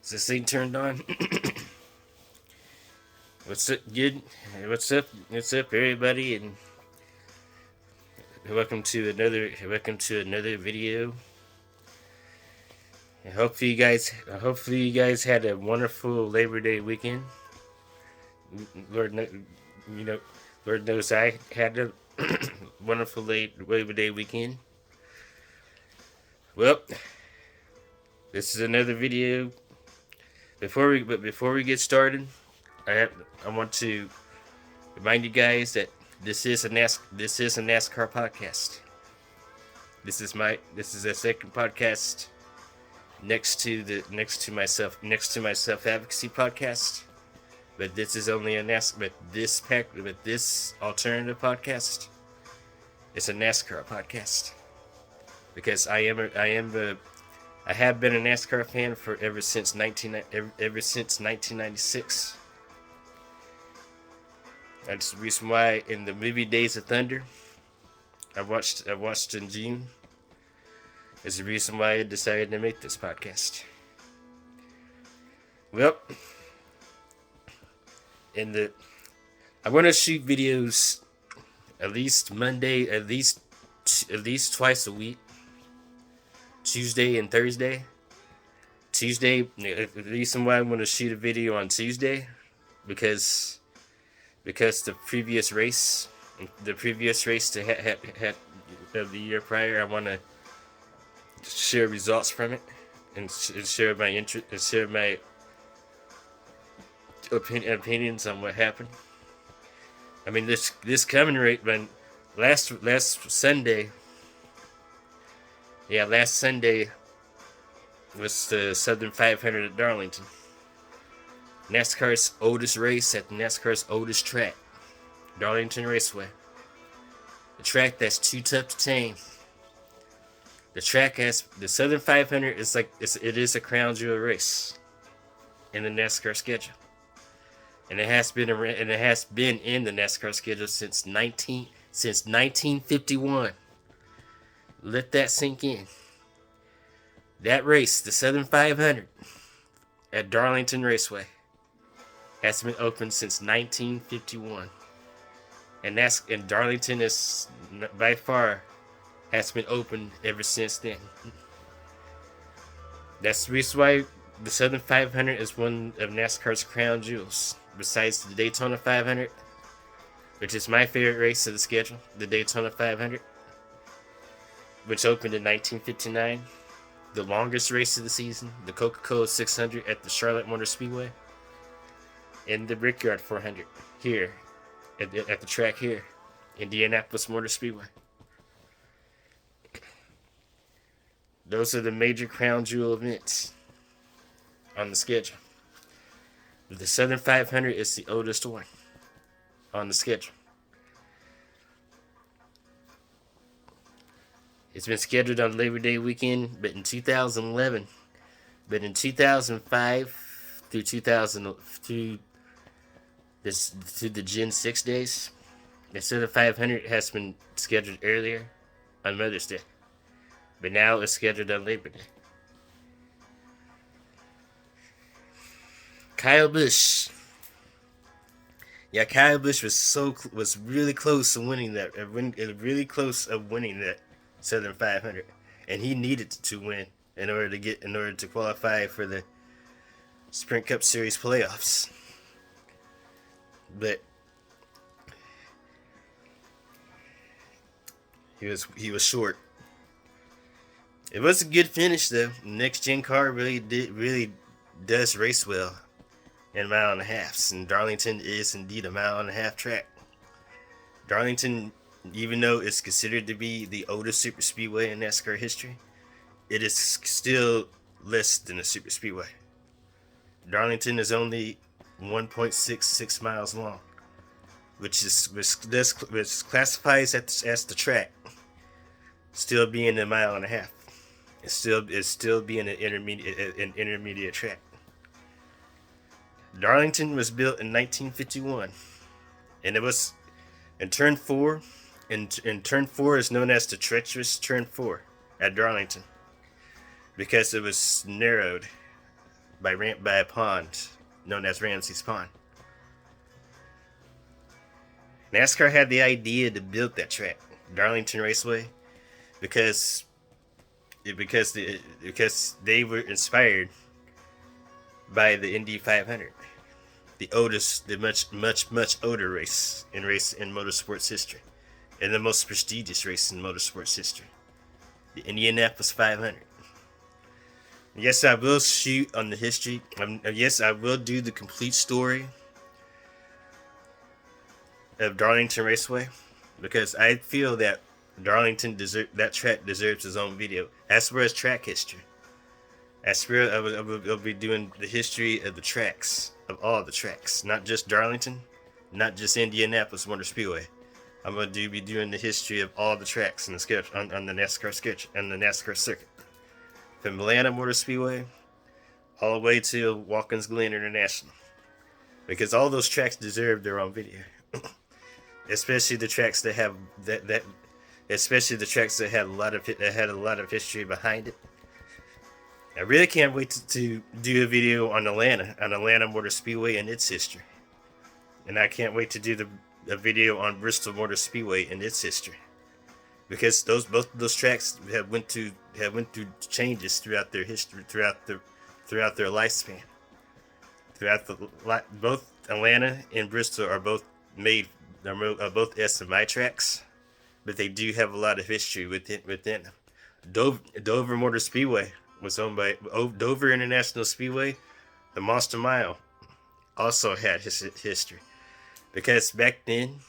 Is this thing turned on? What's up, good? What's up? What's up, everybody? And welcome to another video. And hopefully you guys had a wonderful Labor Day weekend. Lord, you know, Lord knows I had a wonderful Labor Day weekend. Well, this is another video. Before we get started, I want to remind you guys that this is a NASCAR podcast. This is a second podcast next to my self advocacy podcast. But this is only a NASCAR. But this alternative podcast, it's a NASCAR podcast because I have been a NASCAR fan for ever since 1996. That's the reason why in the movie Days of Thunder, I watched in June. Is the reason why I decided to make this podcast. Well, I want to shoot videos at least twice a week, Tuesday and Thursday. Tuesday, the reason why I want to shoot a video on Tuesday, because the previous race to of the year prior, I want to share results from it and share my interest and share my opinions on what happened. I mean, this coming rate, when last Sunday was the Southern 500 at Darlington, NASCAR's oldest race at NASCAR's oldest track, Darlington Raceway. A track that's too tough to tame. The track has the Southern 500 it is a crown jewel race in the NASCAR schedule, and it has been in the NASCAR schedule since 1951. Let that sink in. That race, the Southern 500 at Darlington Raceway, has been open since 1951, and Darlington is by far has been open ever since then. That's the reason why the Southern 500 is one of NASCAR's crown jewels. Besides the Daytona 500, which is my favorite race of the schedule, the Daytona 500, which opened in 1959, the longest race of the season, the Coca-Cola 600 at the Charlotte Motor Speedway, and the Brickyard 400 here at the track here, Indianapolis Motor Speedway. Those are the major crown jewel events on the schedule. The Southern 500 is the oldest one on the schedule. It's been scheduled on Labor Day weekend, but in 2005 through the Gen 6 days, the Southern 500 has been scheduled earlier on Mother's Day. But now it's scheduled on Labor Day. Kyle Busch. Yeah, Kyle Busch was really close of winning that. Southern 500, and he needed to win in order to qualify for the Sprint Cup Series playoffs. But he was short. It was a good finish though. The next gen car really does race well in 1.5 miles, and Darlington is indeed a 1.5 mile track. Darlington, even though it's considered to be the oldest super speedway in NASCAR history, it is still less than a super speedway. Darlington is only 1.66 miles long, which classifies as the track still being 1.5 miles. It's still being an intermediate track. Darlington was built in 1951, and it was in turn 4. And turn 4 is known as the treacherous turn 4 at Darlington because it was narrowed by a pond known as Ramsey's Pond. NASCAR had the idea to build that track, Darlington Raceway, because they were inspired by the Indy 500, the oldest, the much older race in motorsports history, and the most prestigious race in motorsports history, the Indianapolis 500. Yes, I will shoot on the history. Yes, I will do the complete story of Darlington Raceway, because I feel that that track deserves its own video. As for its track history, as for I will be doing the history of the tracks, of all the tracks, not just Darlington, not just Indianapolis Motor Speedway. I'm going to be doing the history of all the tracks in the sketch on the NASCAR sketch and the NASCAR circuit, from Atlanta Motor Speedway all the way to Watkins Glen International, because all those tracks deserve their own video. Especially the tracks that have especially the tracks that had a lot of history behind it. I really can't wait to do a video on Atlanta Motor Speedway and its history, and I can't wait to do a video on Bristol Motor Speedway and its history, because both of those tracks have went through changes throughout their history, throughout their lifespan. Both Atlanta and Bristol are both SMI tracks, but they do have a lot of history within them. Dover Motor Speedway was owned by Dover International Speedway. The Monster Mile also had history, because back when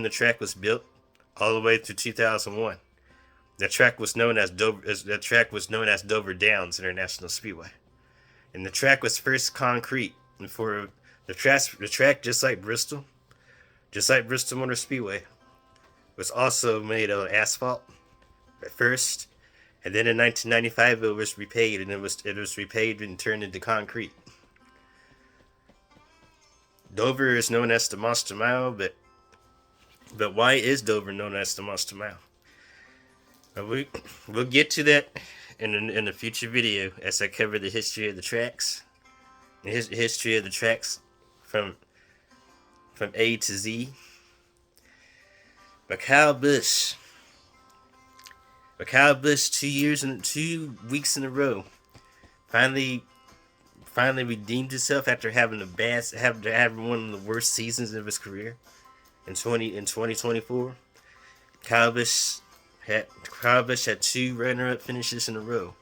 the track was built, all the way through 2001, the track was known as Dover Downs International Speedway, and the track was first concrete. And for the track, just like Bristol Motor Speedway, was also made of asphalt at first, and then in 1995 it was repaved, and it was repaved and turned into concrete. Dover is known as the Monster Mile, but why is Dover known as the Monster Mile? We'll get to that in a future video as I cover the history of the tracks, history of the tracks from A to Z. But Kyle Busch, 2 weeks in a row, finally redeemed himself after having one of the worst seasons of his career in 2024. Kyle Busch had 2 runner-up finishes in a row.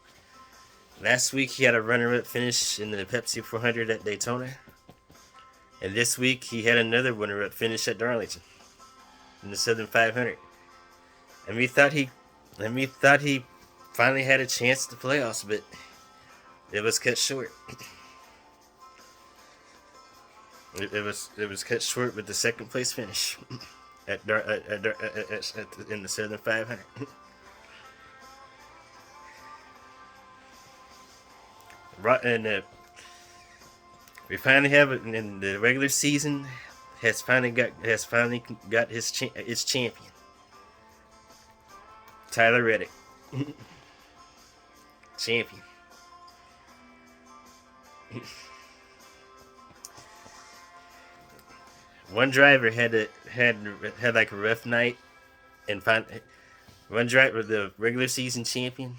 Last week he had a runner-up finish in the Pepsi 400 at Daytona, and this week he had another runner-up finish at Darlington in the Southern 500. And we thought he finally had a chance at the playoffs, but it was cut short. It was cut short with the second place finish in the Southern 500. And we finally have it in the regular season. Has finally got its champion, Tyler Reddick. Champion. One driver had like a rough night, and one driver, the regular season champion,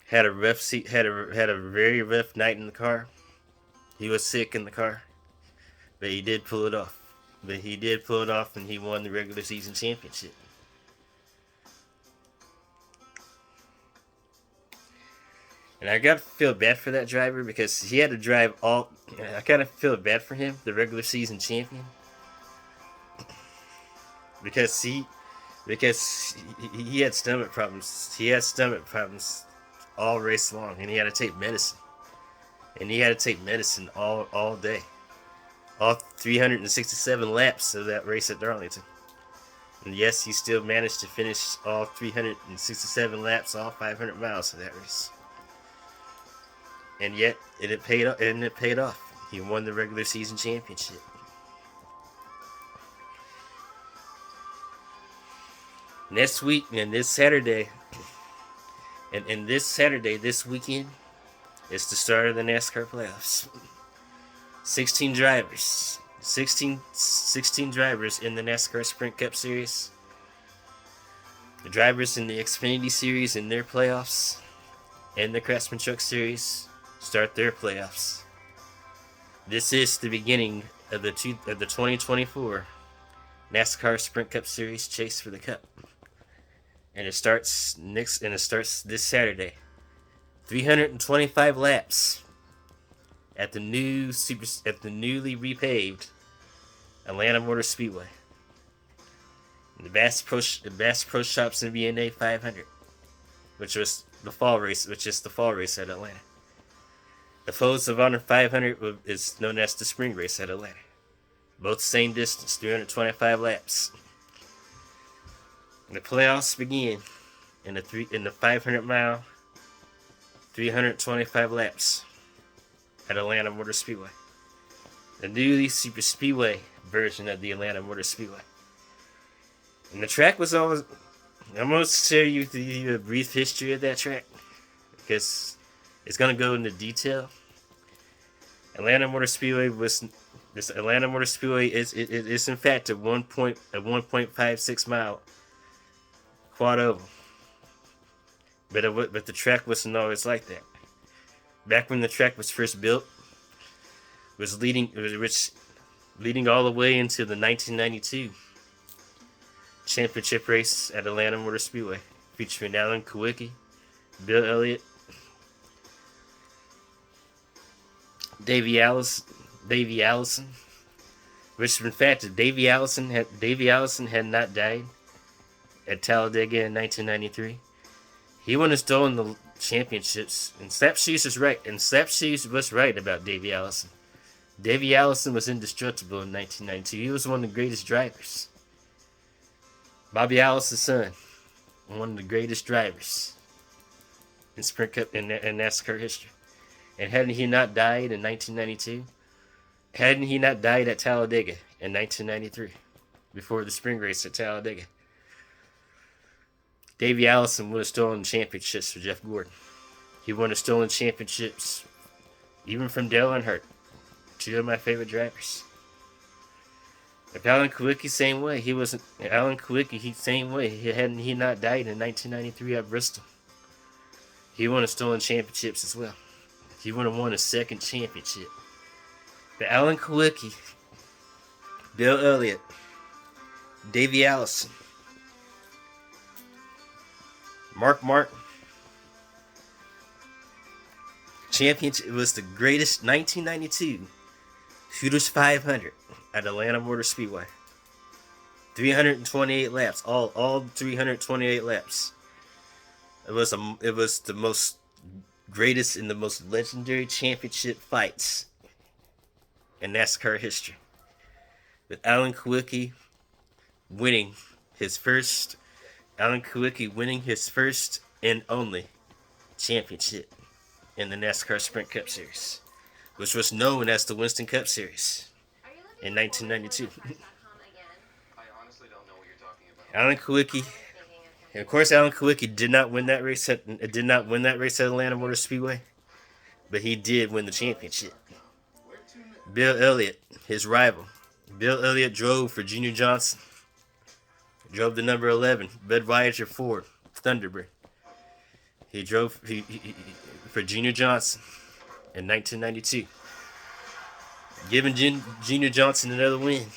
had a very rough night in the car. He was sick in the car, but he did pull it off. And he won the regular season championship. And I gotta feel bad for that driver, because he had to drive all. I kind of feel bad for him, the regular season champion, because he had stomach problems. He had stomach problems all race long, and he had to take medicine. All day. All 367 laps of that race at Darlington. And yes, he still managed to finish all 367 laps, all 500 miles of that race. And yet, it paid off. He won the regular season championship. Next week, and this Saturday, this weekend, It's the start of the NASCAR playoffs. 16 drivers. 16 drivers in the NASCAR Sprint Cup Series. The drivers in the Xfinity Series in their playoffs and the Craftsman Truck Series start their playoffs. This is the beginning of the 2024 NASCAR Sprint Cup Series chase for the Cup, and it starts this Saturday. 325 laps at the newly repaved Atlanta Motor Speedway. The Bass Pro Shops and VNA 500, which is the fall race at Atlanta. The Foes of Honor 500 is known as the spring race at Atlanta. Both same distance, 325 laps. The playoffs begin in the 500-mile, 325 laps at Atlanta Motor Speedway. The newly super speedway version of the Atlanta Motor Speedway. And the track was always... I'm going to share you the brief history of that track, because it's going to go into detail. Atlanta Motor Speedway is in fact a 1.56 mile quad oval. But the track wasn't always like that. Back when the track was first built, was leading all the way into the 1992 championship race at Atlanta Motor Speedway, featuring Alan Kulwicki, Bill Elliott, Davey Allison, which in fact Davey Allison had not died at Talladega in 1993. He wouldn't have stolen the championships, and Slapshoes was right. And Slapshoes was right about Davey Allison. Davey Allison was indestructible in 1992. He was one of the greatest drivers. Bobby Allison's son, one of the greatest drivers in Sprint Cup in NASCAR history. And hadn't he not died in 1992? Hadn't he not died at Talladega in 1993, before the spring race at Talladega? Davey Allison would have stolen championships for Jeff Gordon. He would have stolen championships even from Dale Earnhardt, two of my favorite drivers. If Alan Kulwicki, same way. Same way. Hadn't he not died in 1993 at Bristol, he would have stolen championships as well. He would have won a second championship. But Alan Kulwicki, Bill Elliott, Davey Allison, Mark Martin, championship. It was the greatest 1992 Hooters 500 at Atlanta Motor Speedway. 328 laps, all 328 laps. It was the most greatest and the most legendary championship fights in NASCAR history, with Alan Kulwicki winning his first and only championship in the NASCAR Sprint Cup Series, which was known as the Winston Cup Series in 1992. Alan Kulwicki, and of course, Alan Kulwicki did not win that race at Atlanta Motor Speedway, but he did win the championship. Bill Elliott, his rival. Bill Elliott drove for Junior Johnson. Drove the number 11 Budweiser Ford Thunderbird. He drove for Junior Johnson in 1992, giving Junior Johnson another win.